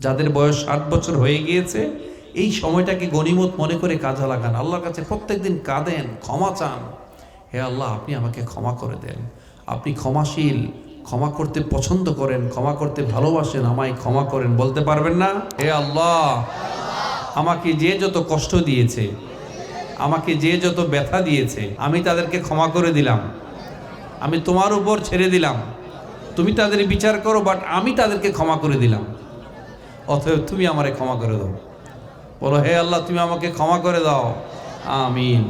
যাদের বয়স 60 বছর হয়ে গিয়েছে, এই সময়টাকে গনিমত মনে করে কাজে লাগান। আল্লাহর কাছে প্রত্যেকদিন কাঁদেন, ক্ষমা চান। হে আল্লাহ, আপনি আমাকে ক্ষমা করে দেন। আপনি ক্ষমাশীল, ক্ষমা করতে পছন্দ করেন, ক্ষমা করতে ভালোবাসেন, আমায় ক্ষমা করেন। বলতে পারবেন না? হে আল্লাহ, আমাকে যে যত কষ্ট দিয়েছে, আমাকে যে যত ব্যথা দিয়েছে, আমি তাদেরকে ক্ষমা করে দিলাম। আমি তোমার উপর ছেড়ে দিলাম, তুমি তাদের বিচার করো, বাট আমি তাদেরকে ক্ষমা করে দিলাম। অতএব তুমি আমারে ক্ষমা করে দাও। বলো, হে আল্লাহ, তুমি আমাকে ক্ষমা করে দাও। আমিন।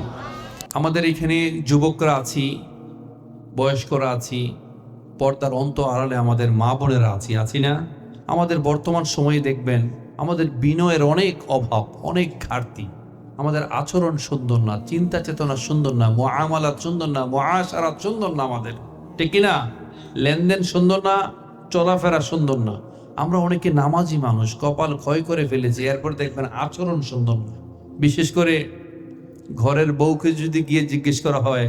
আমাদের এখানে যুবকরা আছি, বয়স্করা আছি, পর্দার আড়ালে আমাদের মা বোনেরা আছি না? আমাদের বর্তমান সময়ে দেখবেন আমাদের বিনয়ের অনেক অভাব, অনেক ঘাটতি। আমাদের আচরণ সুন্দর না, চিন্তা চেতনা সুন্দর না, মুআমালাত সুন্দর না, মুআশারাত সুন্দর না আমাদের, ঠিক কিনা? লেনদেন সুন্দর না, চলাফেরা সুন্দর না। আমরা অনেকে নামাজি মানুষ, কপাল ক্ষয় করে ফেলেছি, এরপর দেখবেন আচরণ সুন্দর না। বিশেষ করে ঘরের বউকে যদি গিয়ে জিজ্ঞেস করা হয়,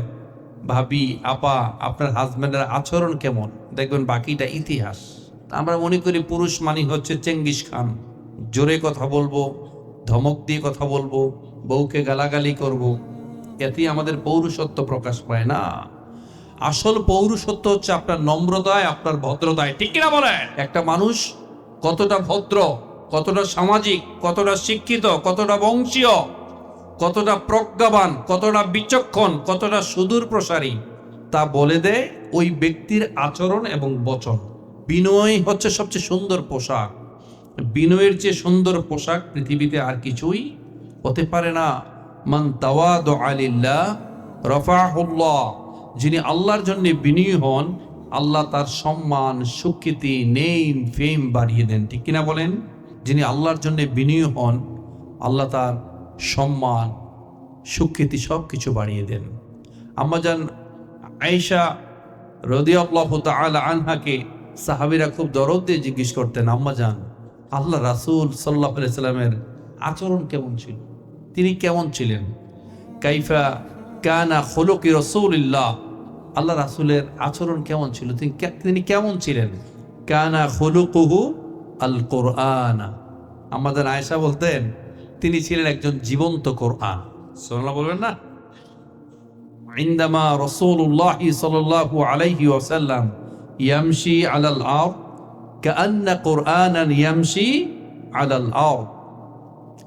ভাবি, আপা, আপনার হাজব্যান্ডের আচরণ কেমন, দেখবেন বাকিটা ইতিহাস। আমরা মনে করি পুরুষ মানি হচ্ছে চেঙ্গিস খান, জোরে কথা বলবো, ধমক দিয়ে কথা বলবো, বউকে গালাগালি করব, এতেই আমাদের পৌরুষত্ব প্রকাশ পায় না। আসল পৌরুষত্ব হচ্ছে আপনার নম্রতায়, আপনার ভদ্রতায়, ঠিক কিনা বলেন? একটা মানুষ কতটা ভদ্র, কতটা সামাজিক, কতটা শিক্ষিত, কতটা বংশীয়, কতটা প্রজ্ঞাবান, কতটা বিচক্ষণ, কতটা সুদূর প্রসারী, তা বলে দেয় ওই ব্যক্তির আচরণ এবং বচন। বিনয় হচ্ছে সবচেয়ে সুন্দর পোশাক। বিনয়ের চেয়ে সুন্দর পোশাক পৃথিবীতে আর কিছুই হতে পারে না। মান তাওয়াদা লিল্লাহ রাফাহুল্লাহ, যিনি আল্লাহর জন্য বিনয়ী হন, আল্লাহ তার সম্মান, সুখ্যাতি, নেম, ফেম বাড়িয়ে দেন, ঠিক কিনা বলেন? যিনি আল্লাহর জন্য বিনয়ী হন, আল্লাহ তার সম্মান, সুখ্যাতি সব কিছু বাড়িয়ে দেন। আম্মাজান আয়েশা রাদিয়াল্লাহু তাআলা আনহাকে সাহাবীরা খুব দরদ দিয়ে জিজ্ঞেস করতেন, আম্মাজান, আল্লাহ রাসূল সাল্লাল্লাহু আলাইহি সাল্লামের আচরণ কেমন ছিল? তিনি কেমন ছিলেন? কাইফা কানা খুলুকি রাসূলিল্লাহ, আল্লাহ রাসূলের আচরণ কেমন ছিল, তিনি কেমন ছিলেন? কানা খুলুকুহু আল কুরআন। আমাদের আয়েশা বলতেন তিনি ছিলেন একজন জীবন্ত কোরআন। সুবহানাল্লাহ বলবেন না? ইনদামা রাসূলুল্লাহ সাল্লাল্লাহু আলাইহি ওয়াসাল্লাম ইয়ামশি আলাল আরদ কাআন্না কুরআনান ইয়ামশি আলাল আরদ।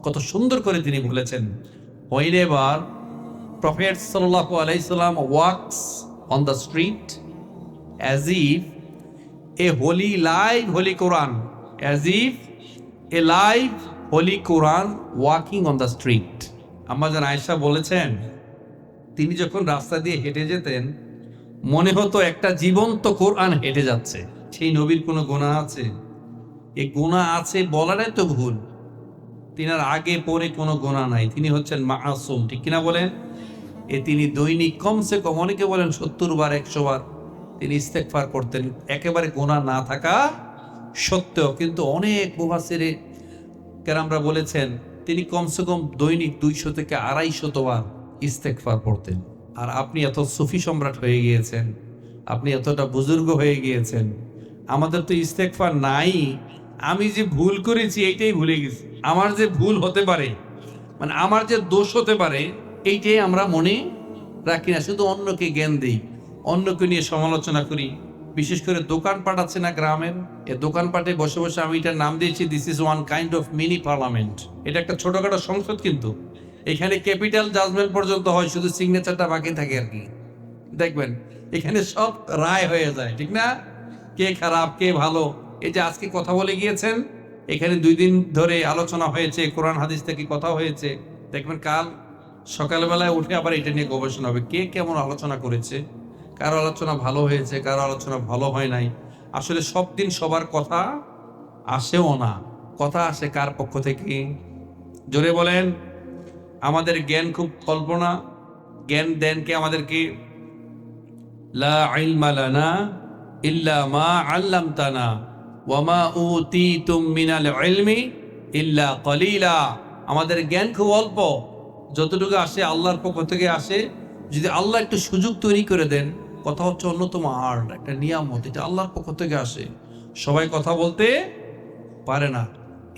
কত সুন্দর করে তিনি বলেছেন, whenever Prophet sallallahu alaihi wasallam walks on the street as if a holy live holy Quran, as if a live holy Quran walking on the street. আম্মাজান আয়েশা বলেছেন তিনি যখন রাস্তা দিয়ে হেঁটে যেতেন মনে হতো একটা জীবন্ত কোরআন হেঁটে যাচ্ছে। সেই নবীর কোনো গুনাহ আছে? এই গুনাহ আছে বলাটাই তো ভুল। তিনার আগে পরে কোনো গুনাহ নাই, তিনি হচ্ছেন মাসুম, ঠিক কিনা বলেন? তিনি দৈনিক কমসে কম, অনেকে বলেন 70 বার 100 বার তিনি ইস্তেগফার করতেন, একেবারে গুনাহ না থাকা সত্ত্বেও। কিন্তু অনেক মুফাসসিরে কেরামরা বলেছেন তিনি কমসে কম দৈনিক 200 থেকে 250 বার ইস্তেগফার পড়তেন। আর আপনি এত সুফি সম্রাট হয়ে গিয়েছেন, আপনি এতটা বুজুর্গ হয়ে গিয়েছেন, আমাদের তো ইস্তেগফার নাই। আমি যে ভুল করেছি এইটাই ভুলে গেছি, আমার যে ভুল হতে পারে, মানে আমার যে দোষ হতে পারে, এইটাই আমরা মনে রাখি না। শুধু অন্যকে জ্ঞান দিই, অন্যকে নিয়ে সমালোচনা করি। বিশেষ করে দোকানপাট আছে না গ্রামের, এই দোকানপাটে বসে বসে আমি এটার নাম দিয়েছি this is one kind of mini parliament. এটা একটা ছোটখাটো সংসদ, কিন্তু এখানে ক্যাপিটাল জাজমেন্ট পর্যন্ত হয়, শুধু সিগনেচারটা বাকি থাকে আর কি। দেখবেন এখানে সব রায় হয়ে যায়, ঠিক না? কে খারাপ কে ভালো, এই যে আজকে কথা বলে গিয়েছেন, এখানে 2 দিন ধরে আলোচনা হয়েছে, কোরআন হাদিস থেকে কথা হয়েছে। দেখবেন কাল সকালবেলায় উঠে আবার এটা নিয়ে গবেষণা হবে, কে কেমন আলোচনা করেছে, কারো আলোচনা ভালো হয়েছে, কারো আলোচনা ভালো হয় নাই। আসলে সব দিন সবার কথা আসেও না, কথা আসে কার পক্ষ থেকে? জোরে বলেন। আমাদের জ্ঞান খুব কল্পনা, জ্ঞান দেন কে আমাদেরকে? লা ইলমা লানা ইল্লা মা আল্লামতানা ওয়া মা উতীতুম মিনাল ইলমি ইল্লা কলিলা। আমাদের জ্ঞান খুব অল্প, যতটুকু আসে আল্লাহর পক্ষ থেকে আসে। যদি আল্লাহ একটু সুযোগ তৈরি করে দেন, কথা হচ্ছে অন্যতম আর্ট, একটা নিয়ামত, এটা আল্লাহর পক্ষ থেকে আসে। সবাই কথা বলতে পারে না।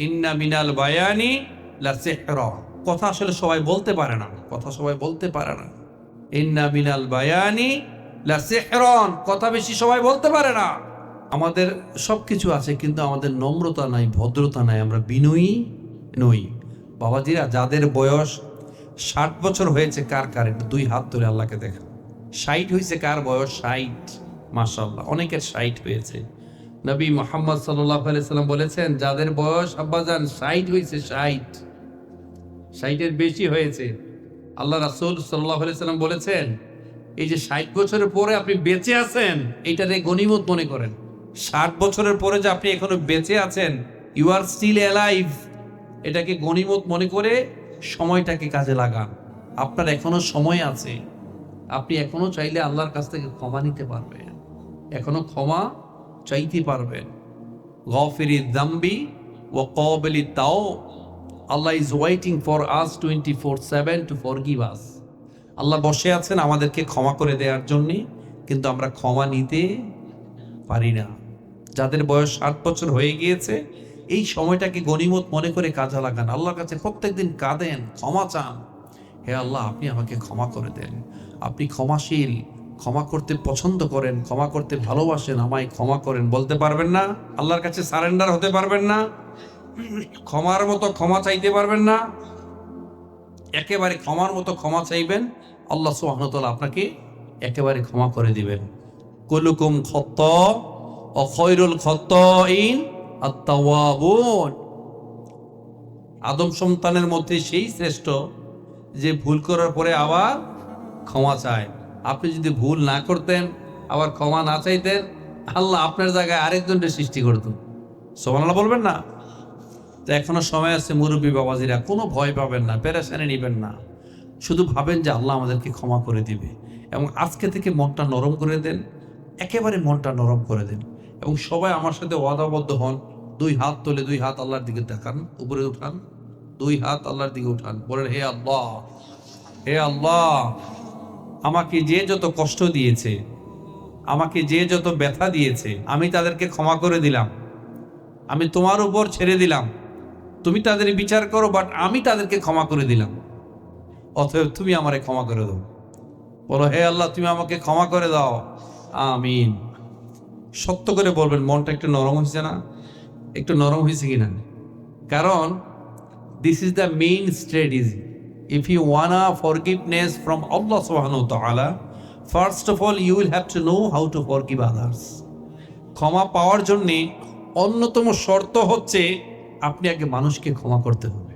ইন্না মিনাল বায়ানি লা সিহরা। কথা আসলে সবাই বলতে পারে না, কথা সবাই বলতে পারে না। ইন্না মিনাল বায়ানি লা সিহরান, কথা বেশি সবাই বলতে পারে না। আমাদের সবকিছু আছে কিন্তু আমাদের নম্রতা নাই, ভদ্রতা নাই, আমরা বিনয়ী নই। বাবাজিরা, যাদের বয়স 60 বছর হয়েছে, কার কার একটু দুই হাত ধরে আল্লাহকে দেখা। 60 হয়েছে কার বয়স? 60। মাশাআল্লাহ, অনেকের 60 হয়েছে। নবী মুহাম্মদ সাল্লাল্লাহু আলাইহি সাল্লাম বলেছেন, যাদের বয়স আব্বাজান 60 হয়েছে, 60-এর বেশি হয়েছে, আল্লাহ রাসূল সাল্লাল্লাহু আলাইহি সাল্লাম বলেছেন, এই যে 60 বছরের পরে আপনি বেঁচে আছেন, এইটারে গনিমত মনে করেন। 60 বছরের পরে যে আপনি এখনো বেঁচে আছেন, ইউ আর স্টিল অ্যালাইভ, এটাকে গনিমত মনে করে সময়টাকে কাজে লাগান। আপনার এখনো সময় আছে, আপনি এখনো চাইলে আল্লাহর কাছ থেকে ক্ষমা নিতে পারবেন, এখনো ক্ষমা চাইতে পারবেন। গফিরি যামবি ওয়া ক্বাবিলি তাওব, Allah is waiting for us 24/7 to forgive us. Allah বসে আছেন আমাদেরকে ক্ষমা করে দেওয়ার জন্য, কিন্তু আমরা ক্ষমা নিতে পারি না। যাদের বয়স 60 বছর হয়ে গিয়েছে, এই সময়টাকে গনিমত মনে করে কাজে লাগান। আল্লাহর কাছে প্রত্যেকদিন কাঁদেন, ক্ষমা চান। হে আল্লাহ, আপনি আমাকে ক্ষমা করে দেন। আপনি ক্ষমাশীল, ক্ষমা করতে পছন্দ করেন, ক্ষমা করতে ভালোবাসেন, আমায় ক্ষমা করেন। বলতে পারবেন না? আল্লাহর কাছে সারেন্ডার হতে পারবেন না? ক্ষমার মতো ক্ষমা চাইতে পারবেন না? একেবারে ক্ষমার মতো ক্ষমা চাইবেন, আল্লাহ সুবহানাহু ওয়া তাআলা আপনাকে একেবারে ক্ষমা করে দিবেন। কুলুকুম খাত্তা ওয়া খায়রুল খাত্তাইন আত-তাওয়াবুন। আদম সন্তানের মধ্যে সেই শ্রেষ্ঠ যে ভুল করার পরে আবার ক্ষমা চায়। আপনি যদি ভুল না করতেন, আবার ক্ষমা না চাইতেন, আল্লাহ আপনার জায়গায় আরেকজনকে সৃষ্টি করতেন। সুবহানাল্লাহ বলবেন না? তো এখনো সময় আছে মুরব্বী বাবাজিরা, কোনো ভয় পাবেন না, পেরেশানি নেবেন না। শুধু ভাবেন যে আল্লাহ আমাদেরকে ক্ষমা করে দিবে, এবং আজকে থেকে মনটা নরম করে দেন, একেবারে মনটা নরম করে দেন। এবং সবাই আমার সাথে ওয়াদাবদ্ধ হন, 2 হাত তোলে, 2 হাত আল্লাহর দিকে দেখান, উপরে উঠান, 2 হাত আল্লাহর দিকে উঠান, বলেন, হে আল্লাহ, হে আল্লাহ, আমাকে যে যত কষ্ট দিয়েছে, আমাকে যে যত ব্যথা দিয়েছে, আমি তাদেরকে ক্ষমা করে দিলাম। আমি তোমার উপর ছেড়ে দিলাম, তুমি তাদের বিচার করো, বাট আমি তাদেরকে ক্ষমা করে দিলাম। অতএব তুমি আমারে ক্ষমা করে দাও। বলো, হে আল্লাহ, তুমি আমাকে ক্ষমা করে দাও। আমিন। সত্য করে বলবেন, মনটা একটু নরম হয়েছে না? একটু নরম হয়েছে কিনা? কারণ this is the main strategy. If you wanna forgiveness from Allah সুবহানাহু ওয়া তাআলা, first of all you will have to know how to forgive others. ক্ষমা পাওয়ার জন্যে অন্যতম শর্ত হচ্ছে আপনি আগে মানুষকে ক্ষমা করতে হবে।